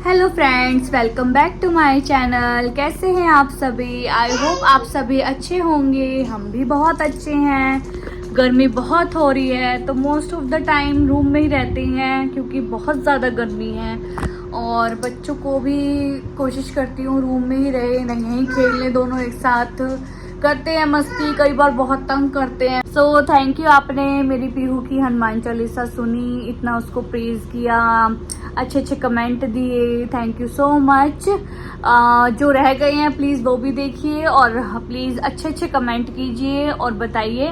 Hello friends, welcome back to my channel. कैसे हैं आप सभी? आई होप आप सभी अच्छे होंगे। हम भी बहुत अच्छे हैं। गर्मी बहुत हो रही है तो most of the time room में ही रहते हैं क्योंकि बहुत ज़्यादा गर्मी है। और बच्चों को भी कोशिश करती हूँ रूम में ही रहे, नहीं खेल लें, दोनों एक साथ करते हैं मस्ती, कई बार बहुत तंग करते हैं। सो थैंक यू, आपने मेरी पीहू की हनुमान चालीसा सुनी, इतना उसको प्रेज किया, अच्छे अच्छे कमेंट दिए, थैंक यू सो मच। जो रह गए हैं प्लीज़ वो भी देखिए और प्लीज़ अच्छे अच्छे कमेंट कीजिए और बताइए।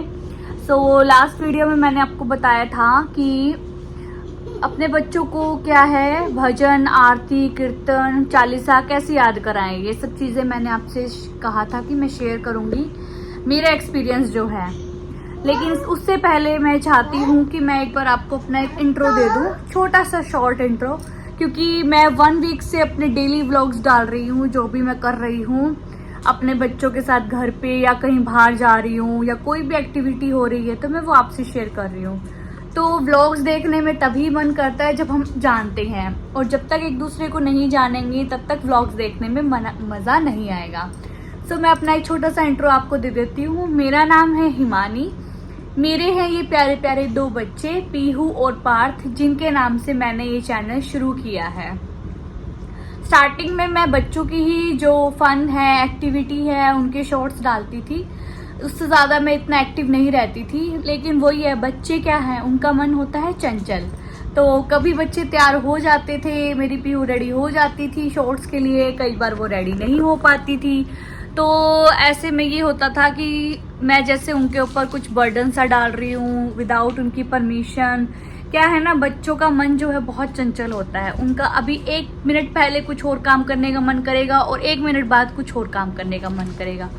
सो लास्ट वीडियो में मैंने आपको बताया था कि अपने बच्चों को क्या है भजन, आरती, कीर्तन, चालीसा कैसे याद कराएं, ये सब चीज़ें मैंने आपसे कहा था कि मैं शेयर करूंगी मेरा एक्सपीरियंस जो है। लेकिन उससे पहले मैं चाहती हूँ कि मैं एक बार आपको अपना एक इंट्रो दे दूँ, छोटा सा शॉर्ट इंट्रो, क्योंकि मैं 1 वीक से अपने डेली व्लॉग्स डाल रही हूँ, जो भी मैं कर रही हूँ अपने बच्चों के साथ घर पे या कहीं बाहर जा रही हूँ या कोई भी एक्टिविटी हो रही है तो मैं वो आपसे शेयर कर रही हूँ। तो व्लॉग्स देखने में तभी मन करता है जब हम जानते हैं, और जब तक एक दूसरे को नहीं जानेंगे तब तक व्लॉग्स देखने में मज़ा नहीं आएगा। सो मैं अपना एक छोटा सा इंट्रो आपको दे देती हूँ। मेरा नाम है हिमानी, मेरे हैं ये प्यारे प्यारे 2 बच्चे पीहू और पार्थ, जिनके नाम से मैंने ये चैनल शुरू किया है। स्टार्टिंग में मैं बच्चों की ही जो फन है, एक्टिविटी है, उनके शॉर्ट्स डालती थी, उससे ज़्यादा मैं इतना एक्टिव नहीं रहती थी। लेकिन वही है, बच्चे क्या हैं, उनका मन होता है चंचल। तो कभी बच्चे तैयार हो जाते थे, मेरी पीहू रेडी हो जाती थी शॉर्ट्स के लिए, कई बार वो रेडी नहीं हो पाती थी। तो ऐसे में ये होता था कि मैं जैसे उनके ऊपर कुछ बर्डन सा डाल रही हूँ विदाउट उनकी परमिशन। क्या है ना, बच्चों का मन जो है बहुत चंचल होता है। उनका अभी 1 मिनट पहले कुछ और काम करने का मन करेगा और 1 मिनट बाद कुछ और काम करने का मन करेगा।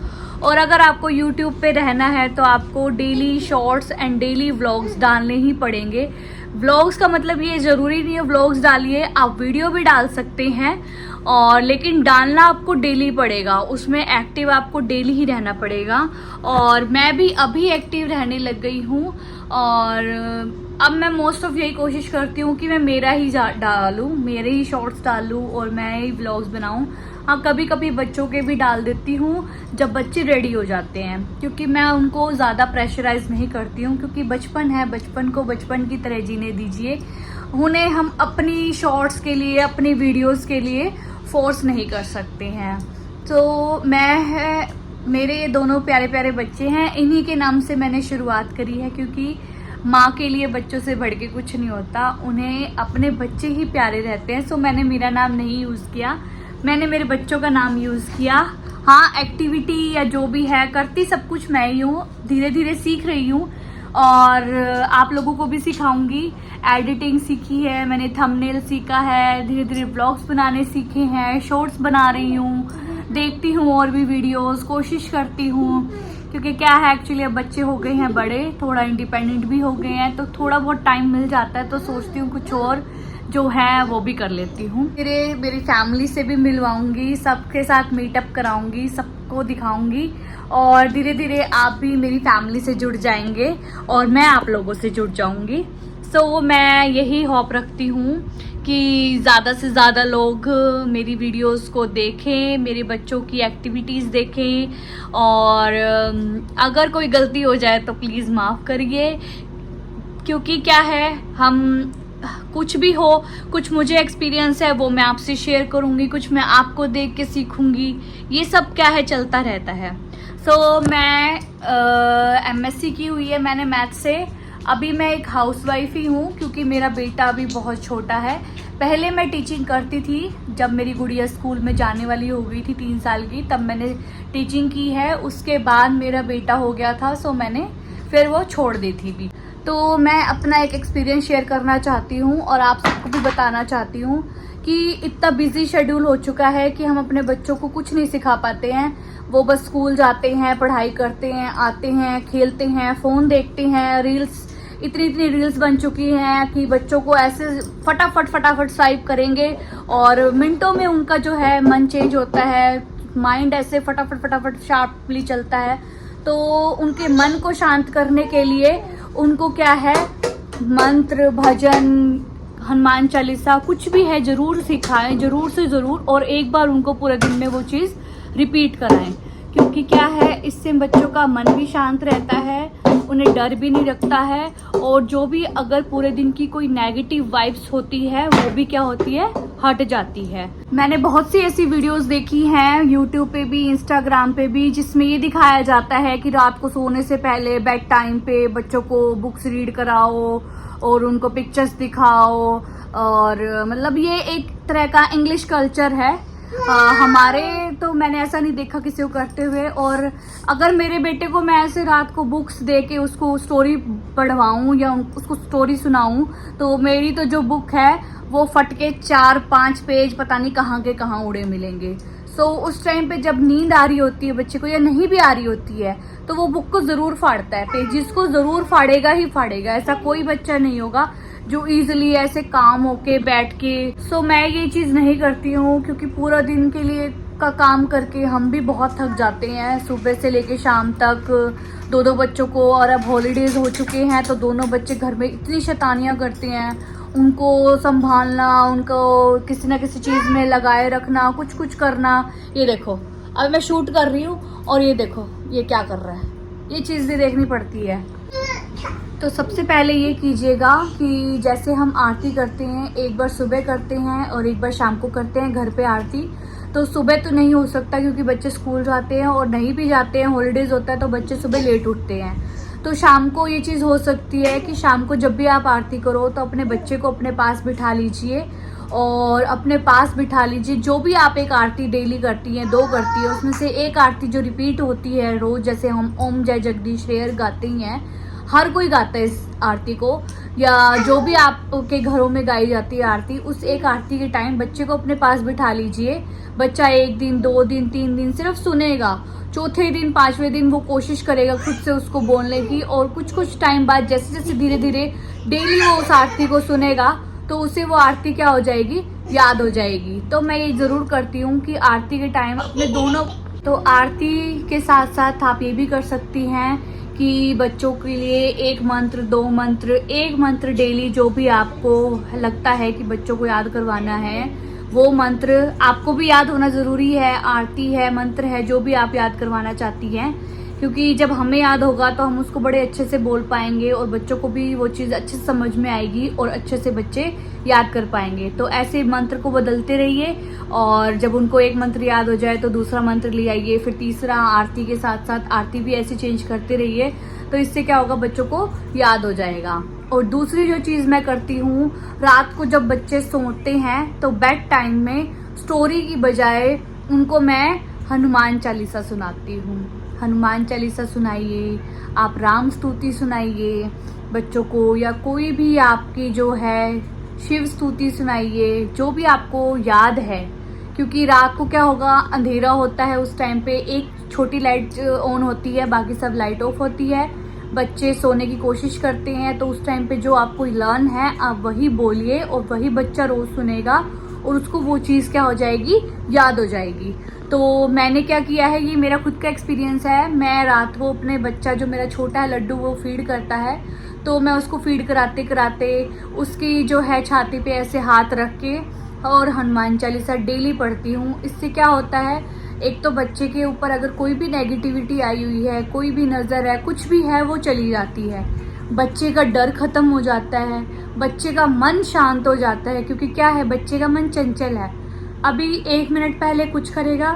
और अगर आपको YouTube पे रहना है तो आपको daily shorts and daily vlogs डालने ही पड़ेंगे। व्लॉग्स का मतलब ये ज़रूरी नहीं है व्लॉग्स डालिए, आप वीडियो भी डाल सकते हैं, और लेकिन डालना आपको डेली पड़ेगा, उसमें एक्टिव आपको डेली ही रहना पड़ेगा। और मैं भी अभी एक्टिव रहने लग गई हूँ, और अब मैं मोस्ट ऑफ यही कोशिश करती हूँ कि मैं मेरा ही डालूँ, मेरे ही शॉर्ट्स डालूँ और मैं ही व्लॉग्स बनाऊँ। हाँ, कभी कभी बच्चों के भी डाल देती हूँ जब बच्चे रेडी हो जाते हैं, क्योंकि मैं उनको ज़्यादा प्रेशराइज नहीं करती हूँ, क्योंकि बचपन है, बचपन को बचपन की तरह जीने दीजिए। उन्हें हम अपनी शॉर्ट्स के लिए, अपनी वीडियोस के लिए फोर्स नहीं कर सकते हैं। तो मेरे ये दोनों प्यारे प्यारे बच्चे हैं, इन्हीं के नाम से मैंने शुरुआत करी है, क्योंकि माँ के लिए बच्चों से बढ़ के कुछ नहीं होता, उन्हें अपने बच्चे ही प्यारे रहते हैं। सो मैंने मेरा नाम नहीं यूज़ किया, मैंने मेरे बच्चों का नाम यूज़ किया। हाँ, एक्टिविटी या जो भी है करती सब कुछ मैं ही हूँ, धीरे धीरे सीख रही हूँ और आप लोगों को भी सिखाऊंगी। एडिटिंग सीखी है मैंने, थंबनेल सीखा है, धीरे धीरे ब्लॉग्स बनाने सीखे हैं, शॉर्ट्स बना रही हूँ, देखती हूँ और भी वीडियोस, कोशिश करती हूँ। क्योंकि क्या है, एक्चुअली अब बच्चे हो गए हैं बड़े, थोड़ा इंडिपेंडेंट भी हो गए हैं, तो थोड़ा बहुत टाइम मिल जाता है, तो सोचती हूँ कुछ और जो है वो भी कर लेती हूँ। मेरी फैमिली से भी मिलवाऊंगी, सबके साथ मीटअप कराऊंगी, सबको दिखाऊंगी, और धीरे धीरे आप भी मेरी फैमिली से जुड़ जाएंगे और मैं आप लोगों से जुड़ जाऊंगी। सो मैं यही होप रखती हूँ कि ज़्यादा से ज़्यादा लोग मेरी वीडियोस को देखें, मेरे बच्चों की एक्टिविटीज़ देखें, और अगर कोई गलती हो जाए तो प्लीज़ माफ़ करिए। क्योंकि क्या है, हम कुछ भी हो, कुछ मुझे एक्सपीरियंस है वो मैं आपसे शेयर करूँगी, कुछ मैं आपको देख के सीखूँगी, ये सब क्या है चलता रहता है। सो मैं MSc की हुई है मैंने मैथ से। अभी मैं एक हाउसवाइफ ही हूँ, क्योंकि मेरा बेटा अभी बहुत छोटा है। पहले मैं टीचिंग करती थी, जब मेरी गुड़िया स्कूल में जाने वाली हो गई थी 3 साल की, तब मैंने टीचिंग की है। उसके बाद मेरा बेटा हो गया था, सो मैंने फिर वो छोड़ दी थी भी। तो मैं अपना एक एक्सपीरियंस शेयर करना चाहती हूँ और आप सबको भी बताना चाहती हूँ कि इतना बिजी शेड्यूल हो चुका है कि हम अपने बच्चों को कुछ नहीं सिखा पाते हैं। वो बस स्कूल जाते हैं, पढ़ाई करते हैं, आते हैं, खेलते हैं, फ़ोन देखते हैं, रील्स, इतनी रील्स बन चुकी हैं कि बच्चों को ऐसे फटाफट स्वाइप करेंगे और मिनटों में उनका जो है मन चेंज होता है, माइंड ऐसे फटाफट शार्पली चलता है। तो उनके मन को शांत करने के लिए उनको क्या है, मंत्र, भजन, हनुमान चालीसा कुछ भी है ज़रूर सिखाएं, ज़रूर से ज़रूर, और एक बार उनको पूरे दिन में वो चीज़ रिपीट कराएं। क्योंकि क्या है, इससे बच्चों का मन भी शांत रहता है, उन्हें डर भी नहीं लगता है, और जो भी अगर पूरे दिन की कोई नेगेटिव वाइब्स होती है वो भी क्या होती है, हट जाती है। मैंने बहुत सी ऐसी वीडियोस देखी हैं यूट्यूब पे भी, इंस्टाग्राम पे भी, जिसमें ये दिखाया जाता है कि रात को सोने से पहले बेड टाइम पे बच्चों को बुक्स रीड कराओ और उनको पिक्चर्स दिखाओ, और मतलब ये एक तरह का इंग्लिश कल्चर है। हमारे तो मैंने ऐसा नहीं देखा किसी को करते हुए। और अगर मेरे बेटे को मैं ऐसे रात को बुक्स दे के उसको स्टोरी पढ़वाऊँ या उसको स्टोरी सुनाऊँ, तो मेरी तो जो बुक है वो फट के 4-5 पेज पता नहीं कहाँ के कहाँ उड़े मिलेंगे। सो उस टाइम पे जब नींद आ रही होती है बच्चे को या नहीं भी आ रही होती है, तो वो बुक को ज़रूर फाड़ता है, पेजेस को ज़रूर फाड़ेगा ही फाड़ेगा। ऐसा कोई बच्चा नहीं होगा जो इजीली ऐसे काम होके बैठ के। सो मैं ये चीज़ नहीं करती हूँ, क्योंकि पूरा दिन के लिए का काम करके हम भी बहुत थक जाते हैं, सुबह से लेके शाम तक। दो बच्चों को, और अब हॉलीडेज हो चुके हैं तो दोनों बच्चे घर में इतनी शैतानियाँ करते हैं, उनको संभालना, उनको किसी ना किसी चीज़ में लगाए रखना, कुछ करना। ये देखो अब मैं शूट कर रही हूँ और ये देखो ये क्या कर रहा है, ये चीज़ भी देखनी पड़ती है। तो सबसे पहले ये कीजिएगा कि जैसे हम आरती करते हैं, एक बार सुबह करते हैं और एक बार शाम को करते हैं घर पे आरती। तो सुबह तो नहीं हो सकता क्योंकि बच्चे स्कूल जाते हैं, और नहीं भी जाते हैं, हॉलीडेज होता है तो बच्चे सुबह लेट उठते हैं। तो शाम को ये चीज़ हो सकती है कि शाम को जब भी आप आरती करो तो अपने बच्चे को अपने पास बिठा लीजिए, और अपने पास बिठा लीजिए। जो भी आप एक आरती डेली करती हैं, 2 करती है, उसमें से एक आरती जो रिपीट होती है रोज़, जैसे हम ओम जय जगदीश रेयर गाते ही हैं, हर कोई गाता है इस आरती को, या जो भी आपके घरों में गाई जाती है आरती, उस एक आरती के टाइम बच्चे को अपने पास बिठा लीजिए। बच्चा 1 दिन 2 दिन 3 दिन सिर्फ सुनेगा, चौथे दिन 5वें दिन वो कोशिश करेगा खुद से उसको बोलने की, और कुछ टाइम बाद जैसे जैसे धीरे धीरे डेली वो उस आरती को सुनेगा तो उसे वो आरती क्या हो जाएगी, याद हो जाएगी। तो मैं ये ज़रूर करती हूँ कि आरती के टाइम अपने दोनों, तो आरती के साथ साथ आप ये भी कर सकती हैं कि बच्चों के लिए 1 मंत्र 2 मंत्र, 1 मंत्र डेली जो भी आपको लगता है कि बच्चों को याद करवाना है, वो मंत्र आपको भी याद होना ज़रूरी है। आरती है, मंत्र है, जो भी आप याद करवाना चाहती हैं, क्योंकि जब हमें याद होगा तो हम उसको बड़े अच्छे से बोल पाएंगे और बच्चों को भी वो चीज़ अच्छे से समझ में आएगी और अच्छे से बच्चे याद कर पाएंगे। तो ऐसे मंत्र को बदलते रहिए, और जब उनको एक मंत्र याद हो जाए तो दूसरा मंत्र ले आइए, फिर तीसरा। आरती के साथ साथ आरती भी ऐसे चेंज करते रहिए, तो इससे क्या होगा, बच्चों को याद हो जाएगा। और दूसरी जो चीज़ मैं करती हूँ, रात को जब बच्चे सोते हैं तो बेड टाइम में स्टोरी की बजाय उनको मैं हनुमान चालीसा सुनाती हूँ। हनुमान चालीसा सुनाइए, आप राम स्तुति सुनाइए बच्चों को, या कोई भी आपकी जो है शिव स्तुति सुनाइए, जो भी आपको याद है। क्योंकि रात को क्या होगा, अंधेरा होता है, उस टाइम पे एक छोटी लाइट ऑन होती है, बाकी सब लाइट ऑफ होती है, बच्चे सोने की कोशिश करते हैं। तो उस टाइम पे जो आपको लर्न है आप वही बोलिए, और वही बच्चा रोज़ सुनेगा और उसको वो चीज़ क्या हो जाएगी, याद हो जाएगी। तो मैंने क्या किया है, ये मेरा खुद का एक्सपीरियंस है। मैं रात को अपने बच्चा जो मेरा छोटा है लड्डू, वो फीड करता है, तो मैं उसको फीड कराते कराते उसकी जो है छाती पे ऐसे हाथ रख के और हनुमान चालीसा डेली पढ़ती हूँ। इससे क्या होता है, एक तो बच्चे के ऊपर अगर कोई भी नेगेटिविटी आई हुई है, कोई भी नज़र है, कुछ भी है, वो चली जाती है। बच्चे का डर खत्म हो जाता है, बच्चे का मन शांत हो जाता है। क्योंकि क्या है, बच्चे का मन चंचल है। अभी 1 मिनट पहले कुछ करेगा,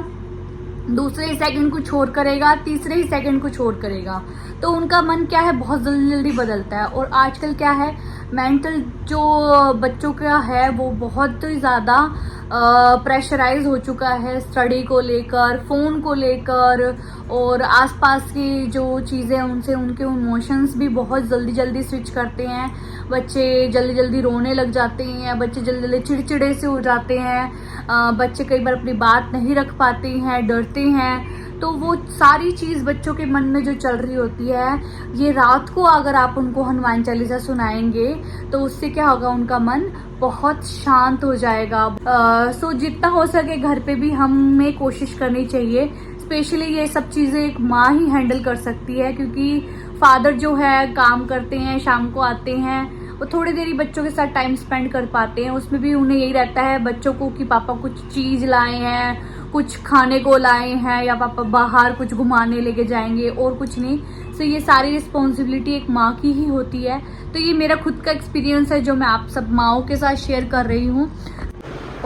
दूसरे ही सेकंड कुछ और करेगा, तीसरे ही सेकंड कुछ और करेगा। तो उनका मन क्या है, बहुत जल्दी जल्दी बदलता है। और आजकल क्या है, मेंटल जो बच्चों का है वो बहुत ही ज़्यादा प्रेशराइज हो चुका है, स्टडी को लेकर, फ़ोन को लेकर, और आसपास की जो चीज़ें उनसे उनके इमोशंस भी बहुत जल्दी जल्दी स्विच करते हैं। बच्चे जल्दी जल्दी रोने लग जाते हैं, बच्चे जल्दी जल्दी चिड़चिड़े से हो जाते हैं, बच्चे कई बार अपनी बात नहीं रख पाते हैं, डरते हैं। तो वो सारी चीज़ बच्चों के मन में जो चल रही होती है, ये रात को अगर आप उनको हनुमान चालीसा सुनाएंगे तो उससे क्या होगा, उनका मन बहुत शांत हो जाएगा। सो जितना हो सके घर पे भी हमें कोशिश करनी चाहिए। स्पेशली ये सब चीज़ें एक माँ ही हैंडल कर सकती है, क्योंकि फादर जो है काम करते हैं, शाम को आते हैं वो थोड़ी देर ही बच्चों के साथ टाइम स्पेंड कर पाते हैं। उसमें भी उन्हें यही रहता है बच्चों को कि पापा कुछ चीज़ लाए हैं, कुछ खाने को लाए हैं, या पापा बाहर कुछ घुमाने लेके जाएंगे, और कुछ नहीं। सो ये सारी रिस्पॉन्सिबिलिटी एक माँ की ही होती है। तो ये मेरा खुद का एक्सपीरियंस है जो मैं आप सब माँओं के साथ शेयर कर रही हूँ।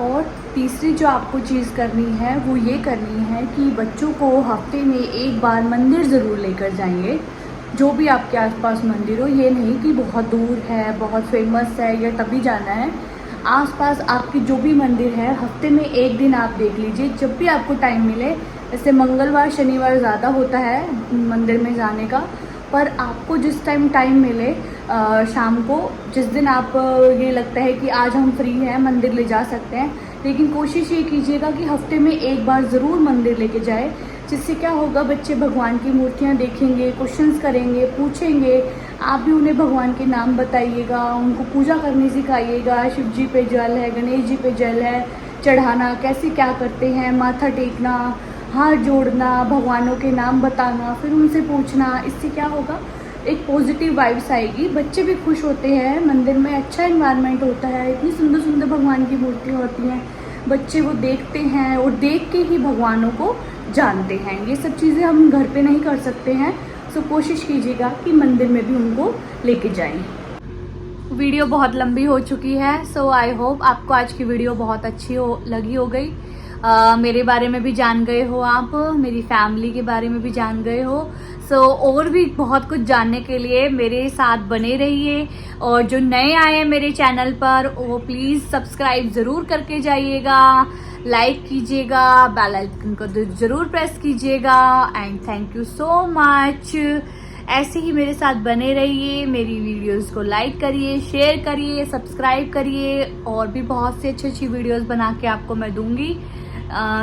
और तीसरी जो आपको चीज़ करनी है वो ये करनी है कि बच्चों को हफ्ते में एक बार मंदिर ज़रूर लेकर जाइए। जो भी आपके आसपास मंदिर हो, ये नहीं कि बहुत दूर है, बहुत फेमस है या तभी जाना है। आसपास आपकी जो भी मंदिर है, हफ्ते में एक दिन आप देख लीजिए, जब भी आपको टाइम मिले। जैसे मंगलवार शनिवार ज़्यादा होता है मंदिर में जाने का, पर आपको जिस टाइम मिले शाम को, जिस दिन आप ये लगता है कि आज हम फ्री हैं, मंदिर ले जा सकते हैं। लेकिन कोशिश ये कीजिएगा कि हफ्ते में एक बार ज़रूर मंदिर लेके जाए। जिससे क्या होगा, बच्चे भगवान की मूर्तियाँ देखेंगे, क्वेश्चंस करेंगे, पूछेंगे। आप भी उन्हें भगवान के नाम बताइएगा, उनको पूजा करनी सिखाइएगा। शिव जी पे जल है, गणेश जी पे जल है, चढ़ाना कैसे क्या करते हैं, माथा टेकना, हाथ जोड़ना, भगवानों के नाम बताना, फिर उनसे पूछना। इससे क्या होगा, एक पॉजिटिव वाइब्स आएगी, बच्चे भी खुश होते हैं। मंदिर में अच्छा एनवायरनमेंट होता है, इतनी सुंदर सुंदर भगवान की मूर्तियाँ होती हैं, बच्चे वो देखते हैं और देख के ही भगवानों को जानते हैं। ये सब चीज़ें हम घर पे नहीं कर सकते हैं। सो कोशिश कीजिएगा कि मंदिर में भी उनको लेके जाएं। वीडियो बहुत लंबी हो चुकी है, सो आई होप आपको आज की वीडियो बहुत अच्छी लगी हो गई। मेरे बारे में भी जान गए हो आप, मेरी फैमिली के बारे में भी जान गए हो। सो और भी बहुत कुछ जानने के लिए मेरे साथ बने रहिए। और जो नए आए हैं मेरे चैनल पर, वो प्लीज़ सब्सक्राइब ज़रूर करके जाइएगा, लाइक कीजिएगा, बेल आइकन को ज़रूर प्रेस कीजिएगा। And thank you so much. ऐसे ही मेरे साथ बने रहिए, मेरी वीडियोस को लाइक करिए, शेयर करिए, सब्सक्राइब करिए। और भी बहुत सी अच्छी अच्छी वीडियोस बना के आपको मैं दूंगी।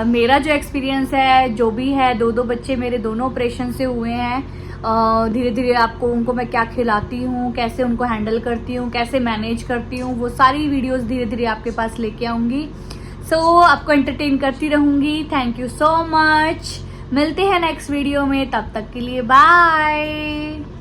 मेरा जो एक्सपीरियंस है, जो भी है, दो बच्चे मेरे दोनों ऑपरेशन से हुए हैं। धीरे धीरे आपको उनको मैं क्या खिलाती हूँ, कैसे उनको हैंडल करती हूँ, कैसे मैनेज करती हूँ, वो सारी वीडियोस धीरे धीरे आपके पास लेके आऊँगी। सो आपको एंटरटेन करती रहूँगी। Thank you so much. मिलते हैं नेक्स्ट वीडियो में, तब तक के लिए बाय।